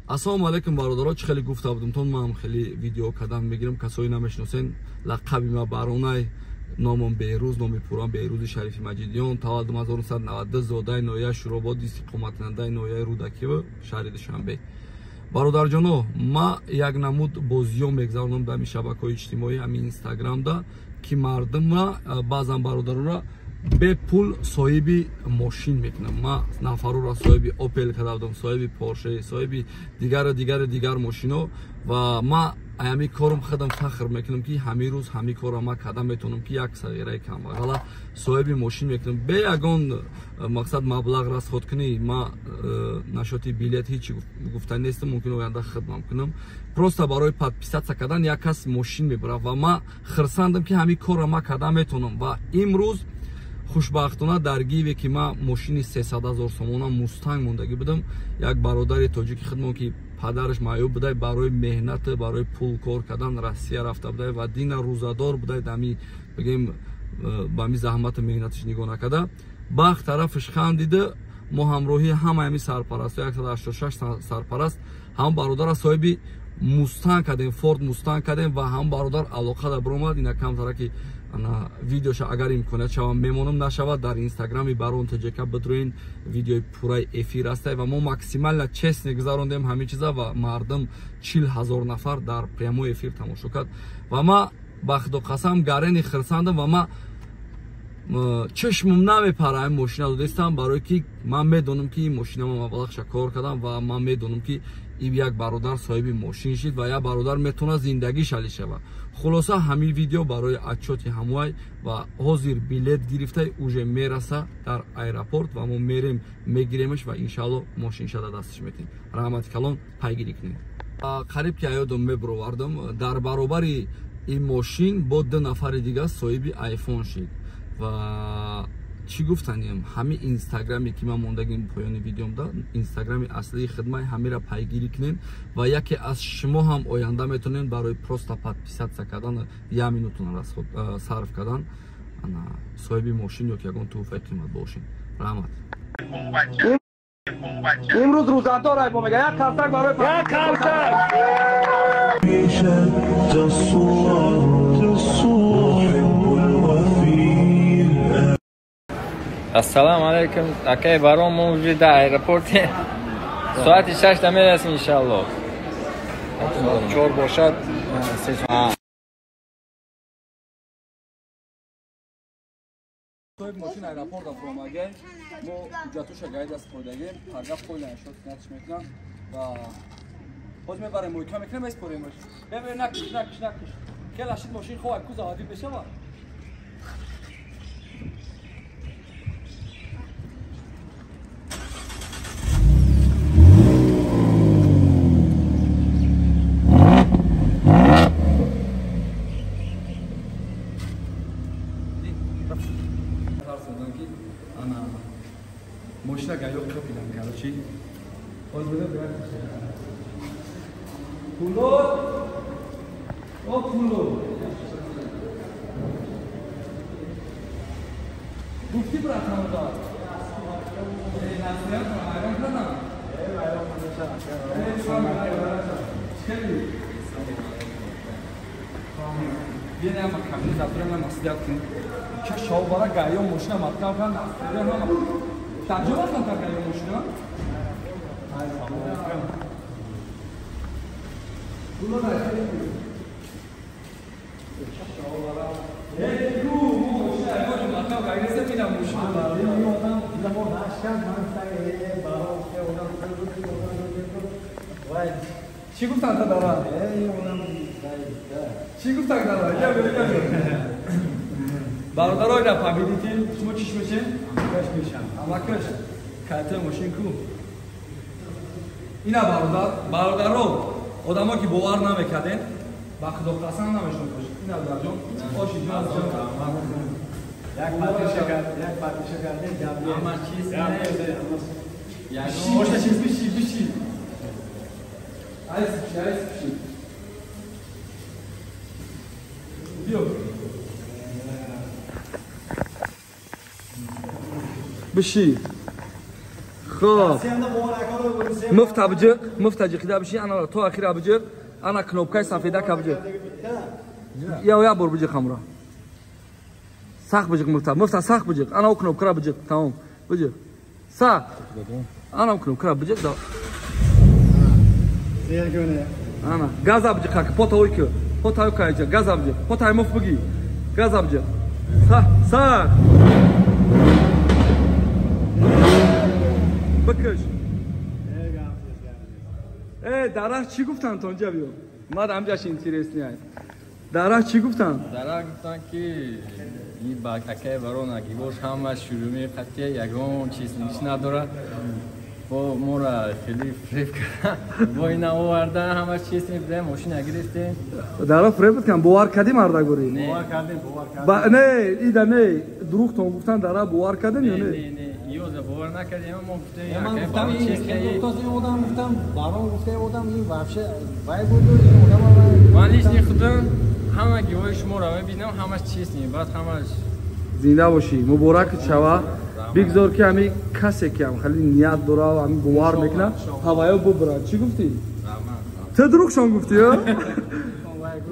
Ассалому алайкум бародаро, чӣ хеле гуфта будам тон ман хеле видео кадан мегирам, касои намешиносен лақаби ма Барунай, номам Беҳрӯз, номи пурам Беҳрӯзи Шарифи Маҷидиён, таваллудум 1992, зодаи ноҳияи Шурободи, истиқоматкунандаи ноҳияи Рӯдакиё, шаҳри Душанбе. Бародарҷоно, ма як намуд бозиё мегзаронам дар ҳамин шабакаҳои иҷтимоӣ, ҳамин инстаграмда, ки мардумра баъзан бародаронро бепул соҳиби мошин мекунам. Ма нафароро соҳиби Opel карда будам, соҳиби Porsche, соҳиби дигар мошино ва ма ҳамин корам худам фахр мекунам, ки ҳамин рӯз ҳамин корро ма карда метавонам, ки як сағираи камбағала соҳиби мошин мекунам. Бе ягон мақсад маблағ расход кунӣ, ма нашоти билет ҳеҷ гуфта нестам, мумкин оянда хидмат кунам. Просто барои подписатсия кардан як кас мошин мебарад ва ма хирсандам, ки ҳамин корро ма карда метавонам. Ва имрӯз хушбахтона дар гиве, ки ма мошини 300 000 сомона мустанг мондагӣ будам. Як бародари тоҷики хидмат, ки падараш маъюб будай, барои меҳнат, барои пул кор кардан Россия рафта будай ва дина рӯзадор будай, дами бигем ба ҳамин заҳмату меҳнаташ нигоҳ накарда, бах тарафаш хандида, мо ҳамроҳи ҳамаи ҳамин сарпараст, 186 сарпараст, ҳам бародара соҳиби мустанг кардем, Ford мустанг кардем ва ҳам бародар алоқада биромад. Ина камтара ки видеоша агар имконият шавад мемонам, нашавад дар инстаграми Барун ТЖК бидроин, видеои пураи эфир астай ва мо максимально честно гузарондем ҳамин чиза ва мардум 40 000 нафар дар прямой эфир тамошо кард ва ма ба худо қасам гарени хирсандам ва ма чашмам намепара ин мошина додистам, барое ки ман медонам ки ин мошина ма маблағша кор кардам ва ман медонам ки ин як бародар соҳиби мошин шид ва як бародар метавонад зиндагишали шавад. Хулоса ҳамин видео барои отчёти ҳамвай ва ҳозир билет гирифта уже мераса дар аэропорт ва мо мерем мегиремаш ва иншаалло мошинша да дасташ метем. Раҳмати калон пайгирӣ кунем. Қариб ки аёдам мебаровардам, дар баробари ин мошин бо 2 нафари дига соҳиби iPhone шид ва чӣ гуфтанем, ҳамин инстаграме ки ман мондагим поёни видеомда, инстаграми аслии хидмат, ҳамира пайгирӣ кунем ва яке аз шумо ҳам оянда метавонем барои просто подписатсия кардан 1 минутона расход сарф кардан соҳиби мошин ё ки ягон тӯҳфаи қимат бошед. Раҳмат. имрӯз рӯзадор айбо мега як карсак барои як карсак Ассаламу алейкум. Акай баром мо уже до аэропорте. Соати 6 да мерасим иншалло. 4 бошад 3 соат. Соҳиб мошин аэропорт афромаге, мо ҳуҷҷатуша гайда спордаге, ҳаргап қойла ашот натиш мекунам ва ҳоз мебарем мойка мекунам еспоремаш. Бебер накиш. Хела шид мошин ховай куза ади бешава. Moşina gayoq kapıdan kardeşi. Ozbele bırak. Pulo. O pulo. Bufti bırakalım da. Nasıl yapma? Ayran kana. Ayran kana. Çıkıyor. Yine ama kabini zaptırma masliyat kun. Çe şovbara gayoq moşina matkal kan. Tacı var mı kakaya moşina? Bunu da چی گفتن تا دارم؟ چی گفتن تا دارم؟ گل برادرای را فهمیدی شما چیش میشه؟ کش میشم. اما کش کارت ماشین کو؟ اینا برادرو آدما که باور نمیکردن با خدا قسم نمیشون باشه. اینا برادرجون باشید جان. یک پاتیشه کرده جابری. اما چیز نه. یعنی باشه چیز بشی. Ayıs bir şey. Diyor. Bir şey. خب مفت ابجق مفت جقیده بشی انا تو اخیر ابجق انا کنوبکای سفیده کبجق یا بر بجق خمرا سخت بجق مفت سخت بجق انا کنوبکرا بجق تمام بجق سخت انا کنوبکرا بجق دا انا گاز ابجق که پوتاوی که پوتاوی که گاز ابجق پوتای مفت بگی گاز ابجق سخت بکش درخت چی گفتن تا اونجا بیو ما همجاش اینترس نیست درخت چی گفتن درخت گفتن که این باکه برون اگیوش همه شروعی قطعه یگان چیز نیست نداره با مورا خیلی فریب کرد با این آوردن همه چیز میبده ماشین اگرفتیم درخت فریب کردن باور کردی مردا گوری باور کردیم نه ایده نه دروغ تون گفتن درخت باور کردن یا نه یوز باور نکردیم ما من گفتم این گفتم آدم گفتم برام گفته آدم این وحشه وای بود این آدم من لیش خودم همه گیوهای شما رو ببینم همش چیز نیم بعد همش زنده باشی مبارک شوا بگذار که همین کسی که هم خیلی نیت داره و همین باور میکنه هوایو ببره چی گفتی تو دروغشان گفتی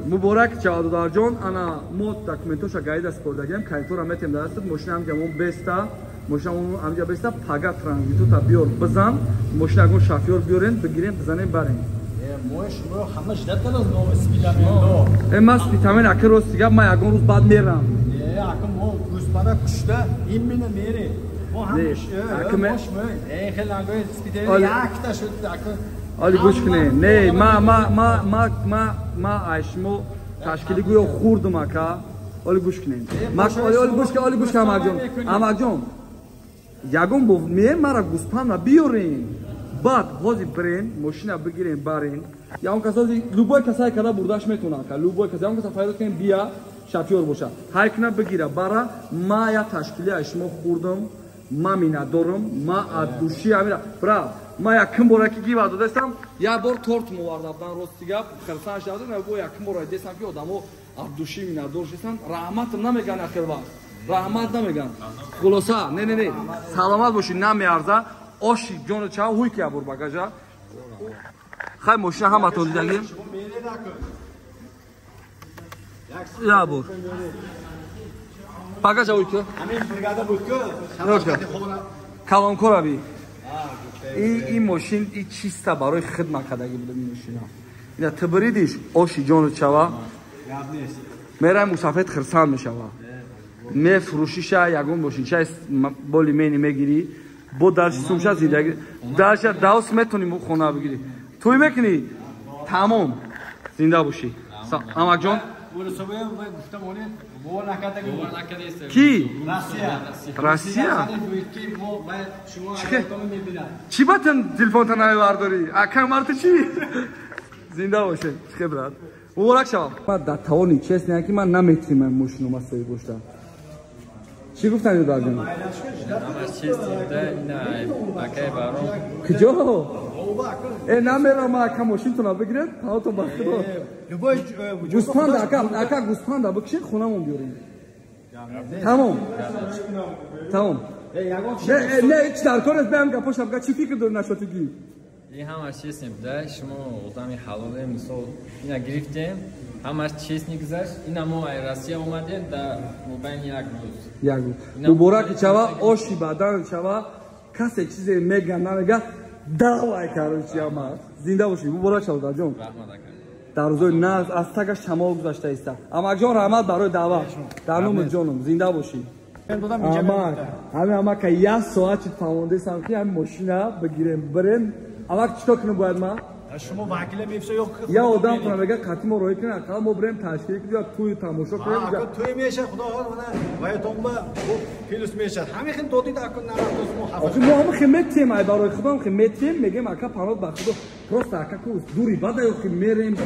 مبارک شوا دادار جان انا مو داکومنتوشا گاید اسپوردگیم کایتور هم میتیم دست ماشین هم که اون بسته ماشین اون همجا بسته پاگا ترانزیتو تا بیار بزن ماشین اون شافیور بیارین بگیریم بزنیم بریم موش همه شدت داره نام اسپیدامین اما اسپیدامین اکر روز دیگه ما یکون روز بعد میرم اکم ما گوسپاره کشته این مینه میره ما هم موش خیلی لنگای اسپیدامین یک تا شد آلی گوش کنه نه ما اشمو تشکیلی گویا خوردم اکا آلی گوش کنه آلی گوش کنه امک جان یکون بود میر مرا گوسپان بیارین بعد بازی برین ماشین بگیرین برین یا اون کسایی لوبای کسایی که برداشت میتونه که لوبای کسایی اون کسا فایده کنین بیا شافیور باشه هر کنه بگیره برا ما یا تشکیلی اشمو خوردم ما مینا دارم ما ادوشی امیرا برا ما یکم بار که گیوا دادستم یا بار تورت موردم روستیگا خرسان شده نه بو یکم بار دیدم که آدمو ادوشی مینا دورشتن رحمت نمیگن اخر وقت رحمت نمیگن خلاصا نه سلامت باشی نمیارزه آشی جون چا هوی که بر باگاجا خیلی ماشین همتون دیدیم یا بر باگاجا هوی که همین بریگاده بود که کلام کرابی این ماشین این چیستا برای خدمت کردگی بود این ماشینا اینا تبریدیش آشی جون چا میرم مسافت خرسان میشوا میفروشیش یگون ماشین چا بالی مینی میگیری با درش سومشا زندگی درش داوس میتونی خونه بگیری توی میکنی تمام زنده باشی امک جان کی روسیه چی باتن تلفن تا نمیبرداری اکم مرد چی زنده باشه چه برات مبارک شما من در توانی چیز نه که من نمیتونم ماشینو مسایی گوشتم چی گفتن یه دارجان؟ همه چیز دیده نه باکه برام کجا؟ نمیرم ما اکا ماشین تونه بگیرد تا تو بخیر گوسپانده اکا گوسپانده بکشین خونمون بیاریم تمام نه ایچ در کارت بهم که پاشم که چی فکر داری نشاتگی؟ این همه چیز نبوده شما آدمی حلاله مثال اینا گرفتیم همه چیز نگذشت اینا ما روسیه اومدیم در مبین یک روز مبارک چوا آشی بدن چوا کسی چیزی میگن نمیگه دعوای کارچی اما زنده باشی مبارک شما در جون در روزای ناز از تاش شما گذشته است اما جان رحمت برای دعوا در نام جانم زنده باشی اما که یک ساعت فهمونده سمتی هم ماشینا بگیریم بریم اما چطور کنم باید ما شما وکیل میفشه یا آدم کنه بگه قطعی ما روی کنه اقلا ما بریم تشکیل کنیم یا توی تماشا کنیم توی میشه خدا وای تونبا فیلوس میشه همین خیلی دودی در کن آخه ما هم خیمتیم ای برای خدا هم خیمتیم میگیم اکا پناه با خدا پروست اکا کوز دوری بعد یا خیلی میریم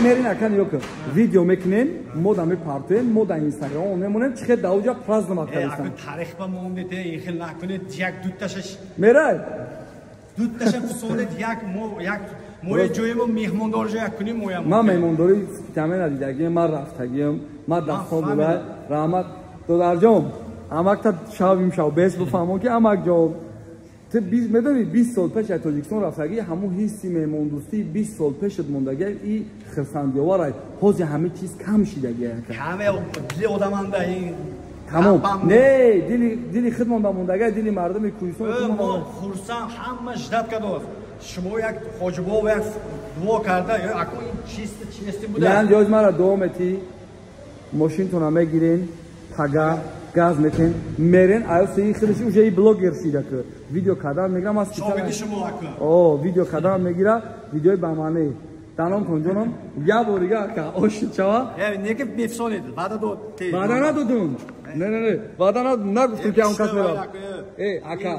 میرین اکا نیو که ویدیو میکنین مودا میپارتین مودا اینستاگرام میمونیم چه داوجا پراز نمات کردن تاریخ با مونده این خیلی نکنید یک دوتاشش میرای دوتاشم فسوده یک موی جویم میهماندار جای کنیم مویم ما میهمانداری تامین ندیدگیم ما رفتگیم ما دستان بوده رحمت دادر جان амакта шав имшав бес буфаҳмон ки амакҷон ту медонӣ 20 сол пеш аз Тоҷикистон рафтагӣ ҳамун ҳисси меҳмондӯстӣ 20 сол пешат мондаги и хирсандиоварай ҳози ҳамин чиз кам шидаги каме дили одаманда ин тамом не дили хид монда мондаги дили мардуми Кӯҳистон мо хурсанд ҳама ждат кардост шумо як хоҷибов як дуо карда ако ин чисти буда ян ҷоз мара дуо метӣ мошинтона мегирен тага газ метен мерен аю сеи хидаши уже и блогер шида ки видео кардан мегирам аз шовиди шумо ака о видео кардан мегира видеои ба маъне даном кун ҷонам я борига ака ошид шава неки мефсонед ваъда дод ваъда надодум не ваъда нагуфтум ки ҳамон кас мерам ака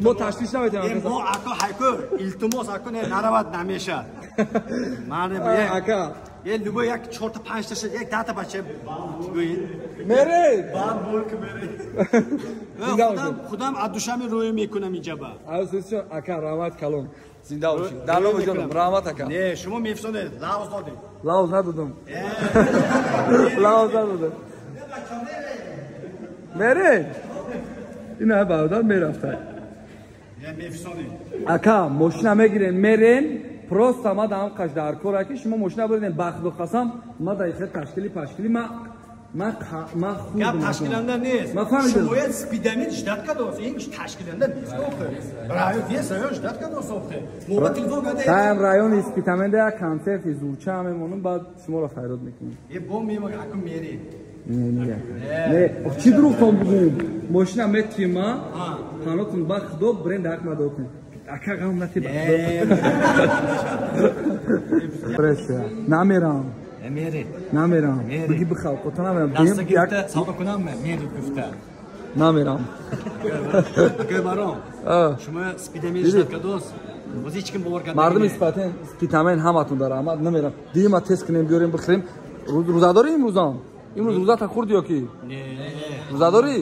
мо ташвиш наметем мо ака ҳайку илтимос ака наравад намеша ака любой як 4-5 таша як 10 бача гӯед меред баъд болки меред худам аз душами рӯё мекунам инҷаба азизчон ака раҳмат калом зинда бошед дарно ҷонам раҳмат ака не шумо мефсонед лавз додед лавз надодум лавз надодум меред ина бародар мерафта мефсонед ака мошина мегирен мерен просто ма даам қашдаркора ки шумо мошина буриден бахду қасам ма даихе ташкили пашкили ма худ гап ташкиланда нест шумояд спидамид ждат кадост ин ташкиланда нест район нест район ждат кадост охе моба телефон гада таам район испитаменда як концерти зурча мемонам баъд шуморо хайрот мекунам бо мема аку мери не чӣ дурухтон бугум мошина метима ҳанотун ба худо бренда ҳақ надотун ака ғам нати ба худо намерам намерам биги бихалқота намерам даста гирифта савдо кунам медуд гуфта намерам ака баром шумо спидамид ждат кадост боз ҳеч ким бовар карда мардуми спитамен ҳаматун дар аҳмад намерам диги ма тест кунем биёрем бихӯрем рӯза дорӣ имрӯзам имрӯз рӯзата хӯрдӣ ё ки рӯза дорӣ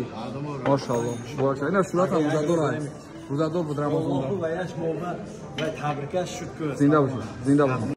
мошалло боракалла ина суратам рӯзадорай рӯзадор буд рамазонда зинда бошед зинда бошед